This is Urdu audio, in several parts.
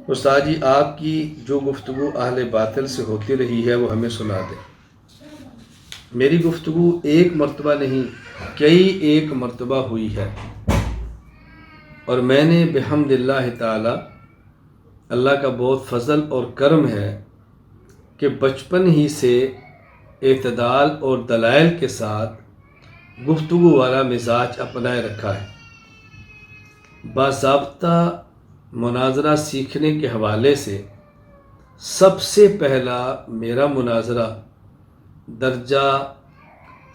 استاد جی، آپ کی جو گفتگو اہل باطل سے ہوتی رہی ہے وہ ہمیں سنا دیں۔ میری گفتگو ایک مرتبہ نہیں، کئی ایک مرتبہ ہوئی ہے، اور میں نے بحمد اللہ تعالی، اللہ کا بہت فضل اور کرم ہے کہ بچپن ہی سے اعتدال اور دلائل کے ساتھ گفتگو والا مزاج اپنائے رکھا ہے۔ باضابطہ مناظرہ سیکھنے کے حوالے سے سب سے پہلا میرا مناظرہ درجہ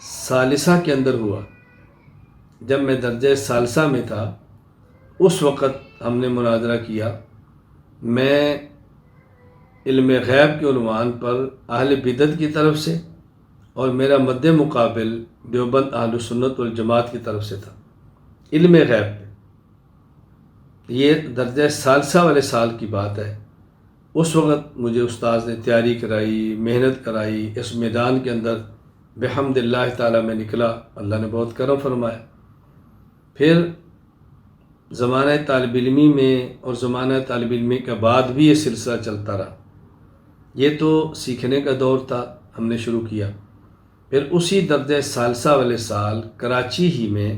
ثالثہ کے اندر ہوا۔ جب میں درجہ ثالثہ میں تھا اس وقت ہم نے مناظرہ کیا۔ میں علم غیب کے عنوان پر اہل بدعت کی طرف سے، اور میرا مد مقابل دیوبند اہل سنت والجماعت کی طرف سے تھا علم غیب پہ۔ یہ درجہ ثالثہ والے سال کی بات ہے۔ اس وقت مجھے استاذ نے تیاری کرائی، محنت کرائی، اس میدان کے اندر بحمد اللہ تعالیٰ میں نکلا۔ اللہ نے بہت کرم فرمایا۔ پھر زمانہ طالب علمی میں اور زمانہ طالب علمی کے بعد بھی یہ سلسلہ چلتا رہا۔ یہ تو سیکھنے کا دور تھا، ہم نے شروع کیا۔ پھر اسی درجہ ثالثہ والے سال کراچی ہی میں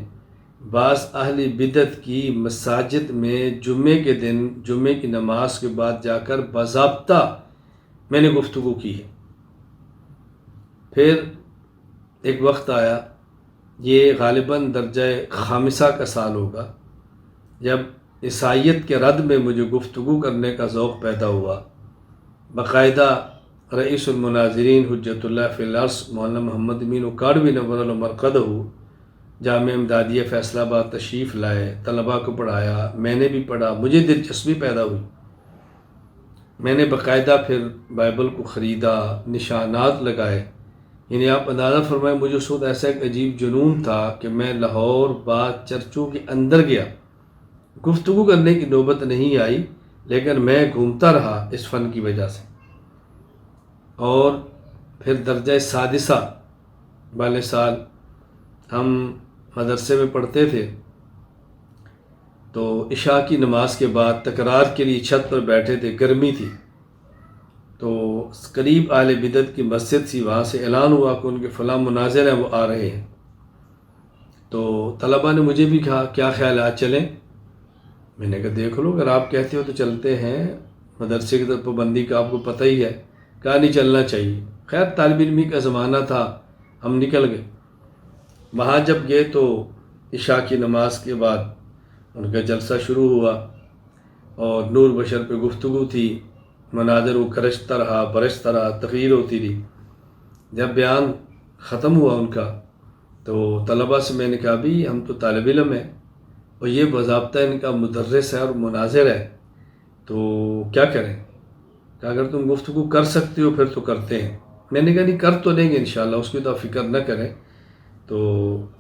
بعض اہل بدعت کی مساجد میں جمعے کے دن جمعے کی نماز کے بعد جا کر باضابطہ میں نے گفتگو کی ہے۔ پھر ایک وقت آیا، یہ غالباً درجہ خامسہ کا سال ہوگا، جب عیسائیت کے رد میں مجھے گفتگو کرنے کا ذوق پیدا ہوا۔ باقاعدہ رئیس المناظرین حجت اللہ فی الارض مولانا محمد امین اکاڑوی نور اللہ مرقدہ جامعہ امدادیہ فیصل آباد تشریف لائے، طلباء کو پڑھایا، میں نے بھی پڑھا، مجھے دلچسپی پیدا ہوئی۔ میں نے باقاعدہ پھر بائبل کو خریدا، نشانات لگائے۔ یعنی آپ اندازہ فرمائیں، مجھے اس وقت ایسا ایک عجیب جنون تھا کہ میں لاہور بعد چرچوں کے اندر گیا۔ گفتگو کرنے کی نوبت نہیں آئی، لیکن میں گھومتا رہا اس فن کی وجہ سے۔ اور پھر درجہ سادسہ والے سال ہم مدرسے میں پڑھتے تھے، تو عشاء کی نماز کے بعد تکرار کے لیے چھت پر بیٹھے تھے، گرمی تھی، تو قریب اہل بدعت کی مسجد تھی، وہاں سے اعلان ہوا کہ ان کے فلاں مناظر ہیں، وہ آ رہے ہیں۔ تو طلباء نے مجھے بھی کہا کیا خیال ہے آج چلیں؟ میں نے کہا دیکھ لو، اگر آپ کہتے ہو تو چلتے ہیں، مدرسے کی طرف پابندی کا آپ کو پتہ ہی ہے۔ کہا نہیں، چلنا چاہیے۔ خیر طالب علمی کا زمانہ تھا، ہم نکل گئے۔ وہاں جب گئے تو عشاء کی نماز کے بعد ان کا جلسہ شروع ہوا، اور نور بشر پہ گفتگو تھی، مناظر وہ کرشتا رہا، برستا رہا، تقریر ہوتی رہی۔ جب بیان ختم ہوا ان کا، تو طلباء سے میں نے کہا بھی ہم تو طالب علم ہیں، اور یہ باضابطہ ان کا مدرس ہے اور مناظر ہے، تو کیا کریں؟ کہ اگر تم گفتگو کر سکتے ہو پھر تو کرتے ہیں۔ میں نے کہا نہیں، کر تو لیں گے انشاءاللہ، اس کی تو آپ فکر نہ کریں۔ تو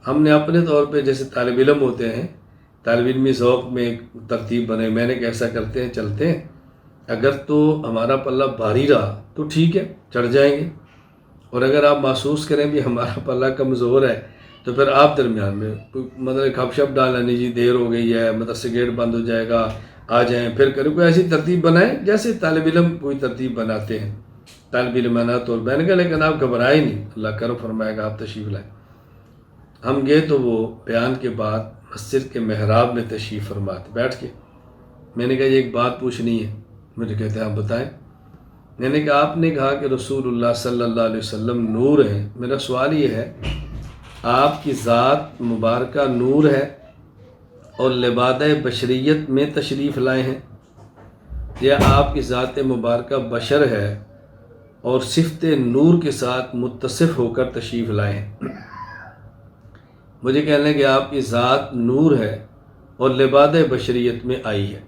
ہم نے اپنے طور پہ جیسے طالب علم ہوتے ہیں، طالب علمی ذوق میں ایک ترتیب بنے، میں نے کیسا کرتے ہیں، چلتے ہیں، اگر تو ہمارا پلہ بھاری رہا تو ٹھیک ہے، چڑھ جائیں گے، اور اگر آپ محسوس کریں بھی ہمارا پلہ کمزور ہے تو پھر آپ درمیان میں مطلب کھپ شپ ڈالنا، نہیں جی دیر ہو گئی ہے، مدرسے گیٹ بند ہو جائے گا، آ جائیں پھر کریں، کوئی ایسی ترتیب بنائیں جیسے طالب علم کوئی ترتیب بناتے ہیں، طالب علمانہ طور میں نے کہا، لیکن آپ گھبرائیں نہیں، اللہ کرم فرمائے گا، آپ تشریف لائیں۔ ہم گئے تو وہ بیان کے بعد مسجد کے محراب میں تشریف فرماتے، بیٹھ کے میں نے کہا یہ ایک بات پوچھنی ہے۔ مجھے کہتے ہیں آپ بتائیں۔ میں نے کہا آپ نے کہا کہ رسول اللہ صلی اللہ علیہ وسلم نور ہیں، میرا سوال یہ ہے آپ کی ذات مبارکہ نور ہے اور لبادہ بشریت میں تشریف لائے ہیں، یا آپ کی ذات مبارکہ بشر ہے اور صفت نور کے ساتھ متصف ہو کر تشریف لائے ہیں؟ مجھے کہنے لگے کہ آپ کی ذات نور ہے اور لبادہ بشریت میں آئی ہے،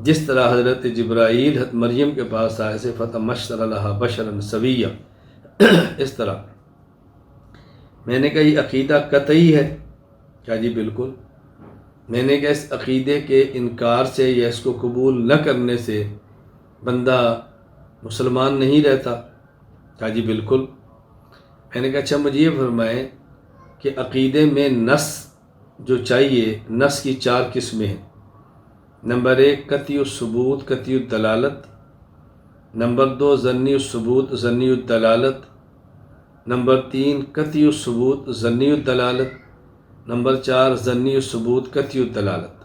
جس طرح حضرت جبرائیل مریم کے پاس آئے سے فتمثل لہا بشرا سویا، اس طرح۔ میں نے کہا یہ عقیدہ قطعی ہے؟ کہا جی بالکل۔ میں نے کہا اس عقیدے کے انکار سے یا اس کو قبول نہ کرنے سے بندہ مسلمان نہیں رہتا؟ کہا جی بالکل۔ میں نے کہا اچھا مجھے یہ فرمائیں کہ عقیدے میں نص جو چاہیے، نص کی 4 قسمیں ہیں۔ نمبر 1 قطعی الثبوت قطعی الدلالت، نمبر 2 ظنی الثبوت ظنی الدلالت، نمبر 3 قطعی الثبوت ظنی الدلالت، نمبر 4 ظنی الثبوت قطعی الدلالت۔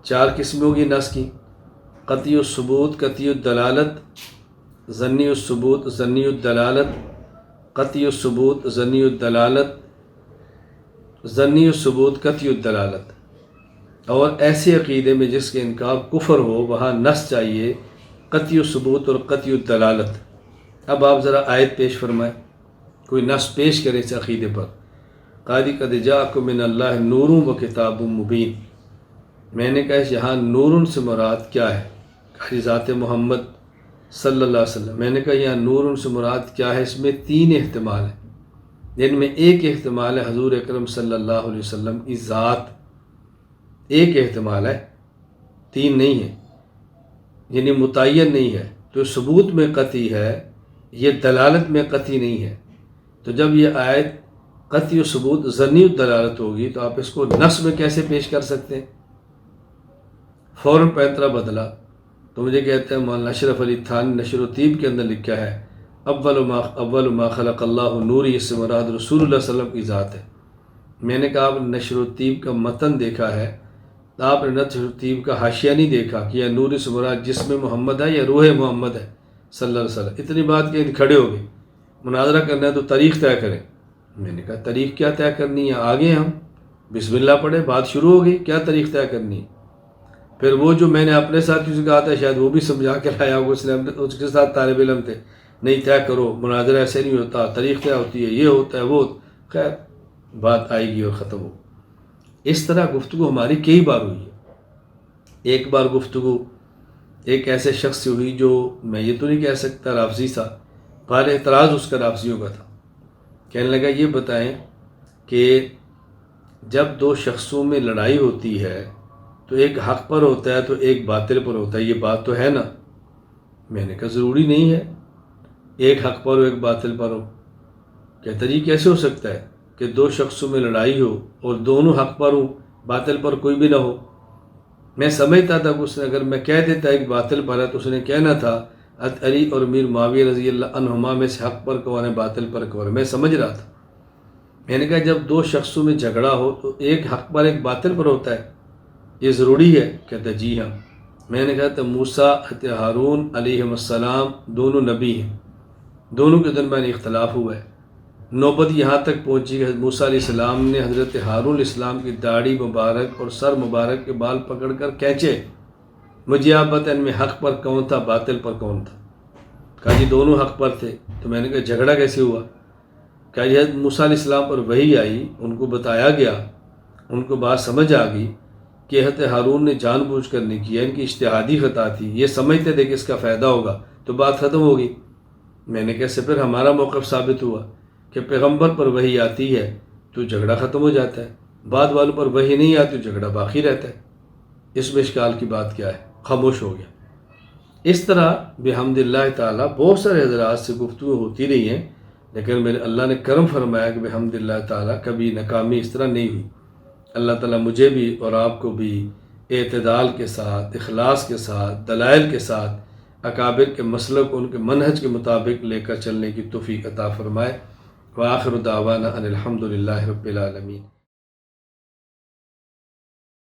4 قسمیں ہوگی نص کی: قطعی الثبوت قطعی الدلالت، ظنی الثبوت ظنی الدلالت، قطعی الثبوت ظنی الدلالت، ظنی الثبوت قطعی الدلالت۔ اور ایسے عقیدے میں جس کے انکار کفر ہو وہاں نص چاہیے قطعی الثبوت اور قطعی الدلالت۔ اب آپ ذرا آیت پیش فرمائیں، کوئی نص پیش کرے اس عقیدے پر۔ قاضی قد جاءکم من اللہ نور و کتاب مبین۔ میں نے کہا یہاں نور سے مراد کیا ہے؟ قاضی ذات محمد صلی اللہ علیہ وسلم۔ میں نے کہا یہاں نور سے مراد کیا ہے؟ اس میں 3 احتمال ہیں، جن میں ایک احتمال ہے حضور اکرم صلی اللہ علیہ وسلم کی ذات، ایک احتمال ہے، 3 نہیں ہے، یعنی متعین نہیں ہے۔ تو ثبوت میں قطعی ہے، یہ دلالت میں قطعی نہیں ہے۔ تو جب یہ آیت قطعی و ثبوت ظنی الدلالت ہوگی تو آپ اس کو نص میں کیسے پیش کر سکتے ہیں؟ فوراً پینترا بدلا تو مجھے کہتے ہیں مولانا اشرف علی تھانوی نشر و طیب کے اندر لکھا ہے اول ما خلق اللہ نوری، اس سے مراد رسول اللہ صلی اللہ علیہ وسلم کی ذات ہے۔ میں نے کہا آپ نے نشر و طیب کا متن دیکھا ہے، آپ نے نشر و طیب کا حاشیہ نہیں دیکھا کہ یہ نوری سے مراد جسم محمد ہے یا روح محمد ہے صلی اللہ علیہ وسلم۔ اتنی بات کہ کھڑے ہو گئے، مناظرہ کرنا ہے تو تاریخ طے کریں۔ میں نے کہا تاریخ کیا طے کرنی ہے؟ آگے ہم بسم اللہ پڑھے، بات شروع ہو گئی، کیا تاریخ طے کرنی ہے؟ پھر وہ جو میں نے اپنے ساتھیوں سے کہا تھا شاید وہ بھی سمجھا کے لایا ہوگا، اس کے ساتھ طالب علم تھے، نہیں طے کرو، مناظرہ ایسے نہیں ہوتا، تاریخ طے ہوتی ہے، یہ ہوتا ہے وہ، خیر بات آئے گی اور ختم ہو۔ اس طرح گفتگو ہماری کئی بار ہوئی ہے۔ ایک بار گفتگو ایک ایسے شخص سے ہوئی جو میں یہ تو نہیں کہہ سکتا رافضی تھا، بہر اعتراض اس کا رافضیوں کا تھا۔ کہنے لگا یہ بتائیں کہ جب 2 شخصوں میں لڑائی ہوتی ہے تو ایک حق پر ہوتا ہے تو ایک باطل پر ہوتا ہے، یہ بات تو ہے نا؟ میں نے کہا ضروری نہیں ہے ایک حق پر ہو ایک باطل پر ہو۔ کہتا جی کیسے ہو سکتا ہے کہ 2 شخصوں میں لڑائی ہو اور دونوں حق پر ہوں، باطل پر کوئی بھی نہ ہو؟ میں سمجھتا تھا کہ اس نے اگر میں کہہ دیتا ایک باطل پر ہے تو اس نے کہنا تھا علی اور امیر معاویہ رضی اللہ عنہما میں سے حق پر کون ہے باطل پر کون ہے، میں سمجھ رہا تھا۔ میں نے کہا جب 2 شخصوں میں جھگڑا ہو تو ایک حق پر ایک باطل پر ہوتا ہے، یہ ضروری ہے؟ کہتا جی ہاں۔ میں نے کہا تو موسیٰ ہارون علیہ السلام دونوں نبی ہیں، دونوں کے درمیان اختلاف ہوا ہے، نوبت یہاں تک پہنچی کہ موسیٰ علیہ السلام نے حضرت ہارون علیہ السلام کی داڑھی مبارک اور سر مبارک کے بال پکڑ کر کھینچے، مجھے آپ بتائیں ان میں حق پر کون تھا باطل پر کون تھا؟ کہا جی دونوں حق پر تھے۔ تو میں نے کہا جھگڑا کیسے ہوا؟ کہا جی حضرت موسیٰ علیہ السلام پر وحی آئی، ان کو بتایا گیا، ان کو بات سمجھ آ گئی کہ حضرت ہارون نے جان بوجھ کر نہیں کیا، ان کی اجتہادی خطا تھی، یہ سمجھتے تھے کہ اس کا فائدہ ہوگا، تو بات ختم ہوگی۔ میں نے کہا اس سے پھر ہمارا موقف ثابت ہوا کہ پیغمبر پر وحی آتی ہے تو جھگڑا ختم ہو جاتا ہے، بعد والوں پر وحی نہیں آتی تو جھگڑا باقی رہتا ہے، اس میں اشکال کی بات کیا ہے؟ خاموش ہو گیا۔ اس طرح بحمد اللہ تعالیٰ بہت سارے حضرات سے گفتگو ہوتی رہی ہیں، لیکن میرے اللہ نے کرم فرمایا کہ بحمد اللہ تعالیٰ کبھی ناکامی اس طرح نہیں ہوئی۔ اللہ تعالیٰ مجھے بھی اور آپ کو بھی اعتدال کے ساتھ، اخلاص کے ساتھ، دلائل کے ساتھ اکابر کے مسلک کو ان کے منہج کے مطابق لے کر چلنے کی توفیق عطا فرمائے۔ وآخر دعوانا ان الحمد للہ رب العالمین۔